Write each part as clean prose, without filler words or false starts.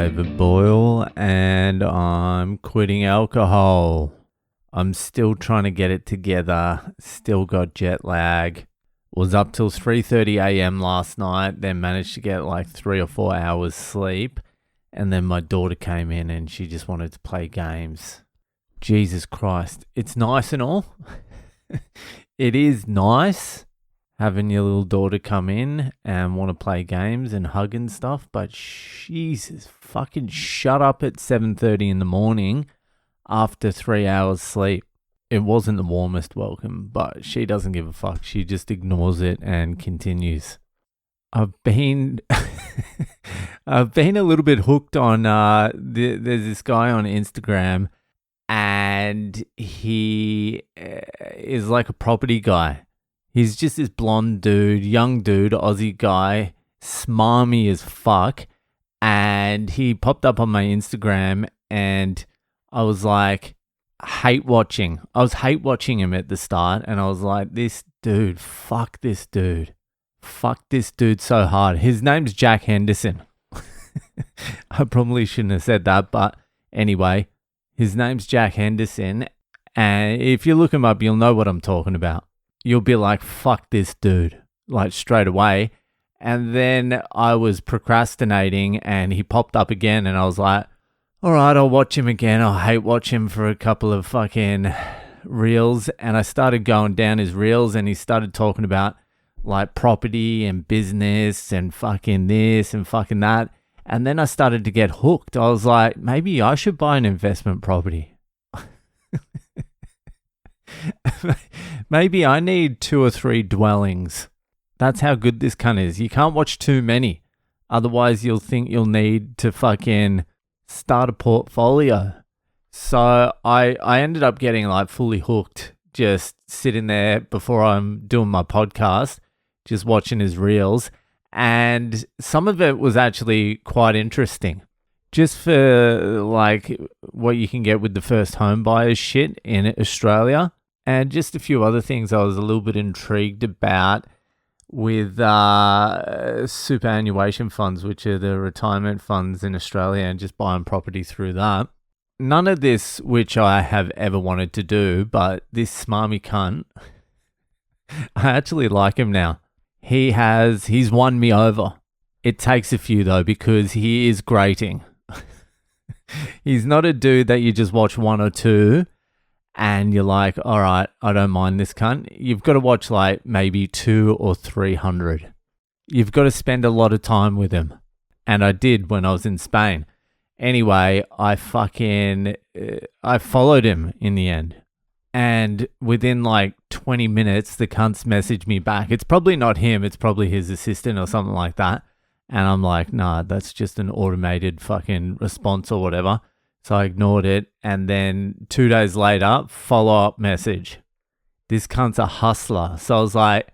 David Boyle, and I'm quitting alcohol. I'm still trying to get it together, still got jet lag. Was up till 3:30 a.m. last night, then managed to get like 3 or 4 hours sleep, and then my daughter came in and she just wanted to play games. Jesus Christ, it's nice and all. It is nice having your little daughter come in and want to play games and hug and stuff, but Jesus, fucking shut up at 7:30 in the morning after 3 hours sleep. It wasn't the warmest welcome, but she doesn't give a fuck. She just ignores it and continues. I've been a little bit hooked on, there's this guy on Instagram, and he is like a property guy. He's just this blonde dude, young dude, Aussie guy, smarmy as fuck. And he popped up on my Instagram and I was like, hate watching. I was hate watching him at the start, and I was like, this dude, fuck this dude. Fuck this dude so hard. His name's Jack Henderson. I probably shouldn't have said that, but anyway, his name's Jack Henderson. And if you look him up, you'll know what I'm talking about. You'll be like, fuck this dude, like straight away. And then I was procrastinating and he popped up again and I was like, all right, I'll watch him again. I'll hate watch him for a couple of fucking reels. And I started going down his reels and he started talking about like property and business and fucking this and fucking that. And then I started to get hooked. I was like, maybe I should buy an investment property. Maybe I need 2 or 3 dwellings. That's how good this cunt is. You can't watch too many. Otherwise, you'll think you'll need to fucking start a portfolio. So I ended up getting like fully hooked, just sitting there before I'm doing my podcast, just watching his reels. And some of it was actually quite interesting. Just for like what you can get with the first home buyers shit in Australia. And just a few other things I was a little bit intrigued about with superannuation funds, which are the retirement funds in Australia, and just buying property through that. None of this which I have ever wanted to do, but this smarmy cunt, I actually like him now. He's won me over. It takes a few though, because he is grating. He's not a dude that you just watch 1 or 2 and you're like, all right, I don't mind this cunt. You've got to watch like maybe 200 or 300. You've got to spend a lot of time with him. And I did when I was in Spain. Anyway, I followed him in the end. And within like 20 minutes, the cunt's messaged me back. It's probably not him. It's probably his assistant or something like that. And I'm like, nah, that's just an automated fucking response or whatever. So I ignored it. And then 2 days later, follow-up message. This cunt's a hustler. So I was like,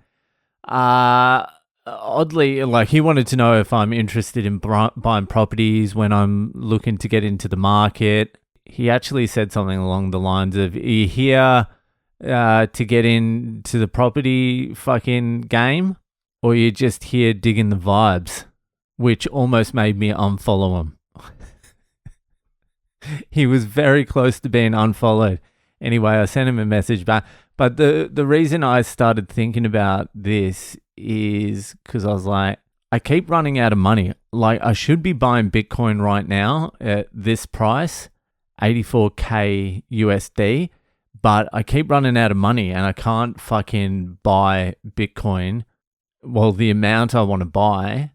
oddly, like he wanted to know if I'm interested in buying properties when I'm looking to get into the market. He actually said something along the lines of, are you here to get into the property fucking game? Or you're just here digging the vibes? Which almost made me unfollow him. He was very close to being unfollowed. Anyway, I sent him a message back. But the reason I started thinking about this is because I was like, I keep running out of money. Like, I should be buying Bitcoin right now at this price, 84K USD. But I keep running out of money and I can't fucking buy Bitcoin. Well, the amount I want to buy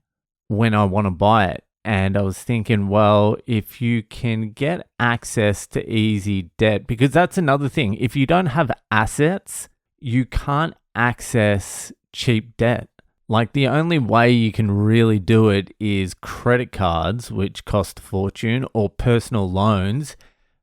when I want to buy it. And I was thinking, well, if you can get access to easy debt, because that's another thing. If you don't have assets, you can't access cheap debt. Like the only way you can really do it is credit cards, which cost a fortune, or personal loans,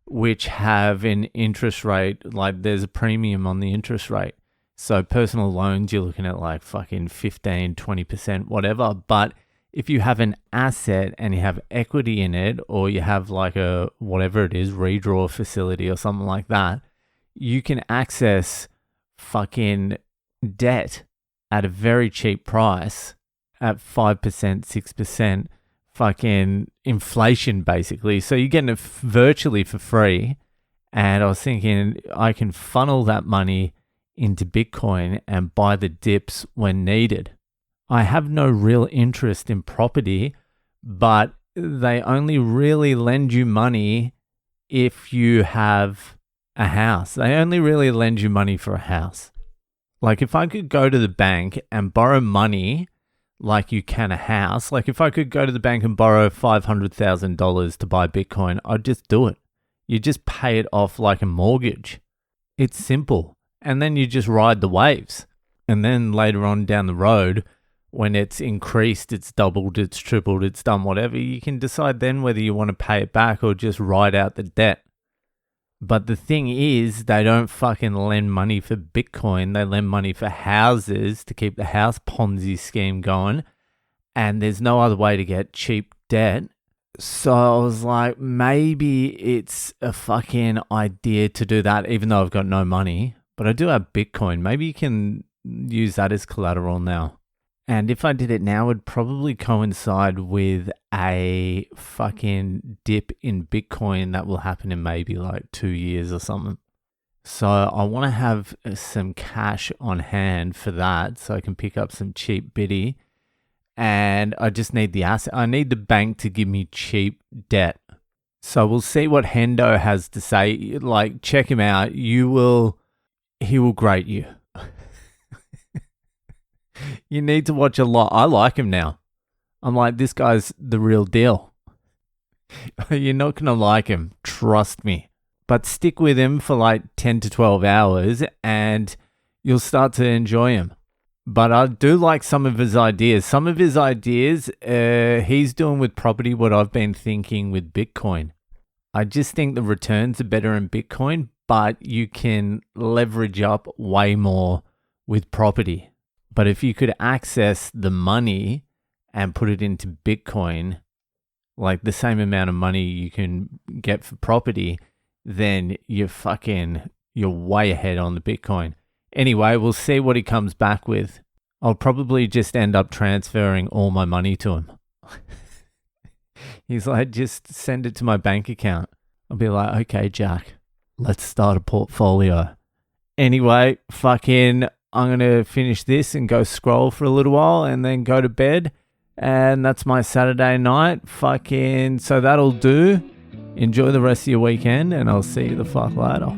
which have an interest rate, like there's a premium on the interest rate. So personal loans, you're looking at like fucking 15, 20%, whatever. But if you have an asset and you have equity in it, or you have like a, whatever it is, redraw facility or something like that, you can access fucking debt at a very cheap price at 5%, 6% fucking inflation, basically. So you're getting it virtually for free. And I was thinking I can funnel that money into Bitcoin and buy the dips when needed. I have no real interest in property, but they only really lend you money if you have a house. They only really lend you money for a house. Like if I could go to the bank and borrow money like you can a house, like if I could go to the bank and borrow $500,000 to buy Bitcoin, I'd just do it. You just pay it off like a mortgage. It's simple. And then you just ride the waves. And then later on down the road, when it's increased, it's doubled, it's tripled, it's done whatever, you can decide then whether you want to pay it back or just ride out the debt. But the thing is, they don't fucking lend money for Bitcoin. They lend money for houses to keep the house Ponzi scheme going. And there's no other way to get cheap debt. So I was like, maybe it's a fucking idea to do that, even though I've got no money. But I do have Bitcoin. Maybe you can use that as collateral now. And if I did it now, it would probably coincide with a fucking dip in Bitcoin that will happen in maybe like 2 years or something. So I want to have some cash on hand for that so I can pick up some cheap bitty. And I just need the asset. I need the bank to give me cheap debt. So we'll see what Hendo has to say. Like, check him out. He will grate you. You need to watch a lot. I like him now. I'm like, this guy's the real deal. You're not going to like him. Trust me. But stick with him for like 10 to 12 hours and you'll start to enjoy him. But I do like some of his ideas. Some of his ideas, he's doing with property what I've been thinking with Bitcoin. I just think the returns are better in Bitcoin, but you can leverage up way more with property. But if you could access the money and put it into Bitcoin, like the same amount of money you can get for property, then you're way ahead on the Bitcoin. Anyway, we'll see what he comes back with. I'll probably just end up transferring all my money to him. He's like, just send it to my bank account. I'll be like, okay, Jack, let's start a portfolio. Anyway, I'm going to finish this and go scroll for a little while and then go to bed. And that's my Saturday night. So that'll do. Enjoy the rest of your weekend and I'll see you the fuck later.